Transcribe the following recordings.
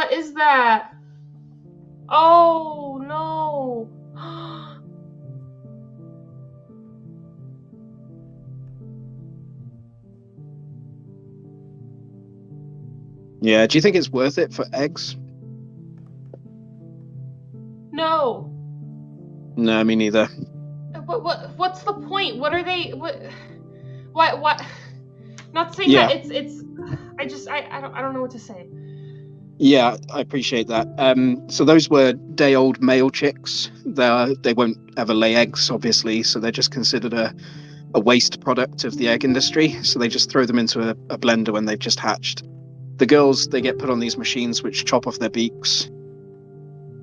What is that? Oh, no. Yeah, do you think it's worth it for eggs? No. No, me neither. What's the point? What are they, what? Not saying Yeah, that I don't know what to say. yeah, I appreciate that. So those were day-old male chicks. They won't ever lay eggs, obviously, so they're just considered a waste product of the egg industry. So they just throw them into a blender when they've just hatched. The girls, they get put on these machines which chop off their beaks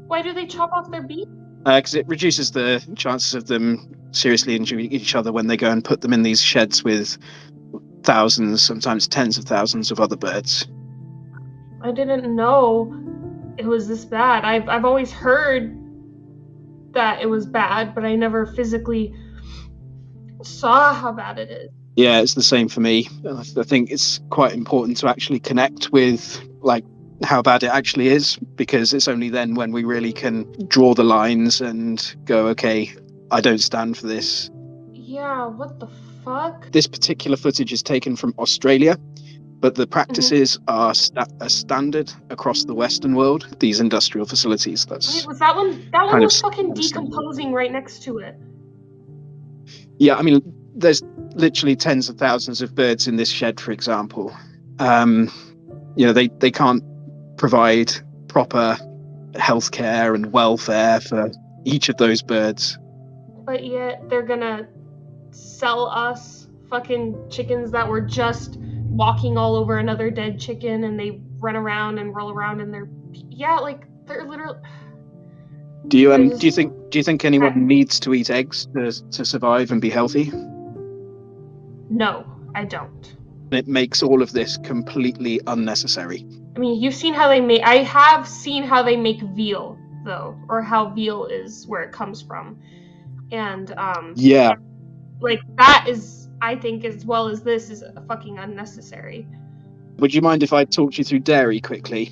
Why do they chop off their beak? because it reduces the chances of them seriously injuring each other when they go and put them in these sheds with thousands, sometimes tens of thousands of other birds. I didn't know it was this bad. I've always heard that it was bad, but I never physically saw how bad it is. Yeah, it's the same for me. I think it's quite important to actually connect with like how bad it actually is, because it's only then when we really can draw the lines and go, okay, I don't stand for this. Yeah, what the fuck? This particular footage is taken from Australia, but the practices are standard across the Western world. These industrial facilities. Wait, That's was that one? That one kind of was fucking standard. decomposing right next to it. Yeah, I mean, there's literally tens of thousands of birds in this shed, for example. Um, they can't provide proper healthcare and welfare for each of those birds. But yet they're gonna sell us fucking chickens that were just walking all over another dead chicken, and they run around and roll around in their, yeah, like they're literally. Do you think anyone needs to eat eggs to survive and be healthy? No, I don't. It makes all of this completely unnecessary. I mean, you've seen how they make. I have seen how they make veal, though, or how veal is where it comes from, and Yeah. like that is, I think, as well as this, is fucking unnecessary. Would you mind if I talked you through dairy quickly?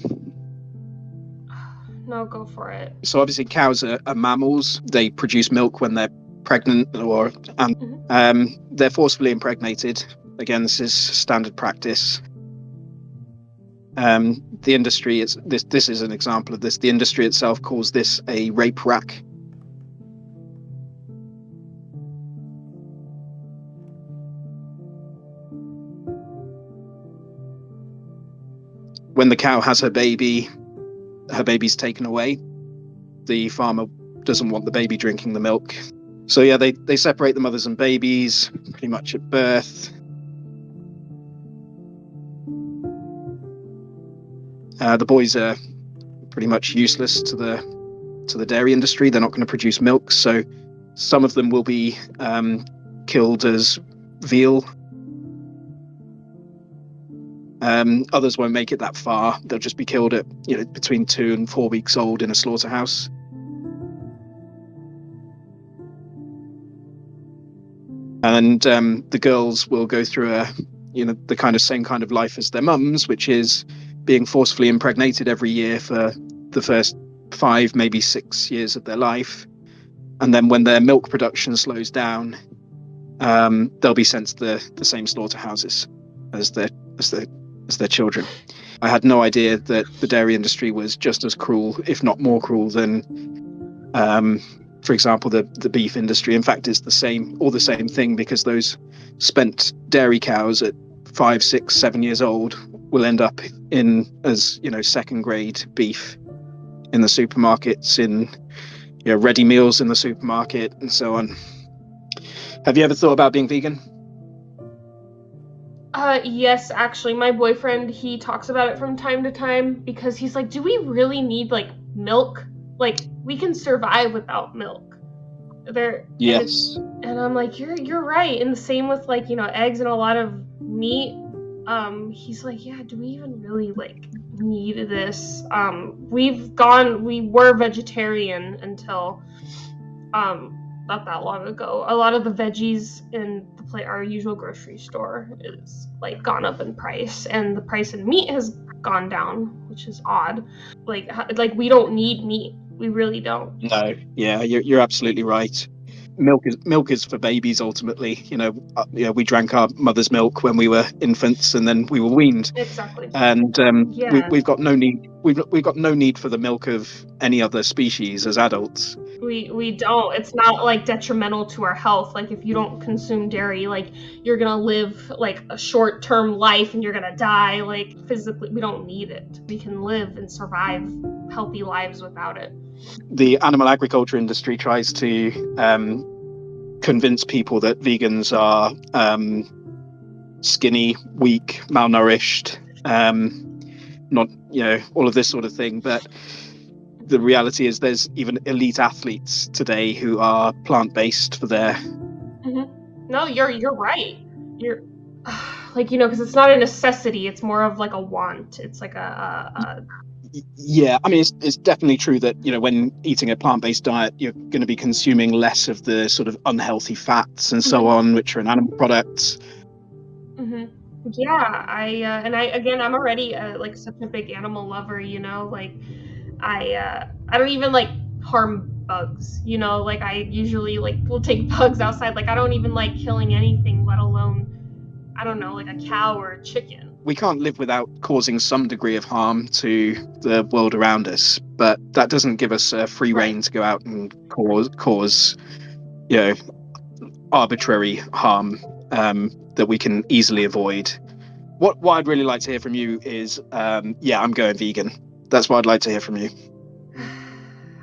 No, go for it. So obviously cows are mammals. They produce milk when they're pregnant and they're forcefully impregnated. Again, this is standard practice. The industry is this is an example of this. The industry itself calls this a rape rack. When the cow has her baby's taken away. The farmer doesn't want the baby drinking the milk. So yeah, they separate the mothers and babies pretty much at birth. The boys are pretty much useless to the dairy industry. They're not going to produce milk, so some of them will be killed as veal. Others won't make it that far. They'll just be killed at between 2 and 4 weeks old in a slaughterhouse. And the girls will go through the kind of same kind of life as their mums, which is being forcefully impregnated every year for the first 5, maybe 6 years of their life. And then when their milk production slows down, they'll be sent to the same slaughterhouses as their children. I had no idea that the dairy industry was just as cruel, if not more cruel, than for example, the beef industry. In fact, it's the same thing, because those spent dairy cows at 5, 6, 7 years old will end up in as second grade beef in the supermarkets, in ready meals in the supermarket, and so on. Have you ever thought about being vegan? Yes, actually, my boyfriend, he talks about it from time to time, because he's like, do we really need like milk? Like, we can survive without milk. Yes. And I'm like, you're right. And the same with like, eggs and a lot of meat. He's like, yeah, do we even really like need this? We were vegetarian until not that long ago. A lot of the veggies in our usual grocery store is like gone up in price, and the price in meat has gone down, which is odd. Like we don't need meat. We really don't. No, yeah, you're absolutely right. Milk is for babies ultimately. We drank our mother's milk when we were infants, and then we were weaned. Exactly. And Yeah. we've got no need. We've got no need for the milk of any other species as adults. We don't. It's not like detrimental to our health. Like if you don't consume dairy, like you're gonna live like a short-term life and you're gonna die. Like physically, we don't need it. We can live and survive healthy lives without it. The animal agriculture industry tries to convince people that vegans are skinny, weak, malnourished, not all of this sort of thing, but the reality is there's even elite athletes today who are plant-based for their No, you're right. You're like because it's not a necessity, it's more of like a want. It's like a yeah, I mean it's definitely true that when eating a plant-based diet you're going to be consuming less of the sort of unhealthy fats and so on, which are in animal products. Yeah, I'm already like such a big animal lover, like I don't even like harm bugs, like I usually like will take bugs outside. Like I don't even like killing anything, let alone I don't know, like a cow or a chicken. We can't live without causing some degree of harm to the world around us, but that doesn't give us free rein to go out and cause arbitrary harm that we can easily avoid. What I'd really like to hear from you is, I'm going vegan. That's what I'd like to hear from you.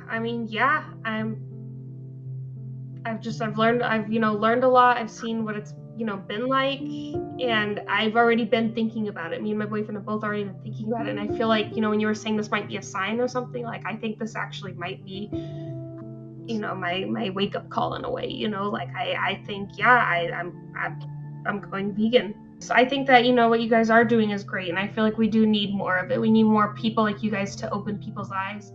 I mean, yeah, I've learned a lot. I've seen what it's been like, and I've already been thinking about it. Me and my boyfriend have both already been thinking about it, and I feel like when you were saying this might be a sign or something, like I think this actually might be my wake up call in a way. Like I think I'm going vegan. So I think that what you guys are doing is great, and I feel like we do need more of it. We need more people like you guys to open people's eyes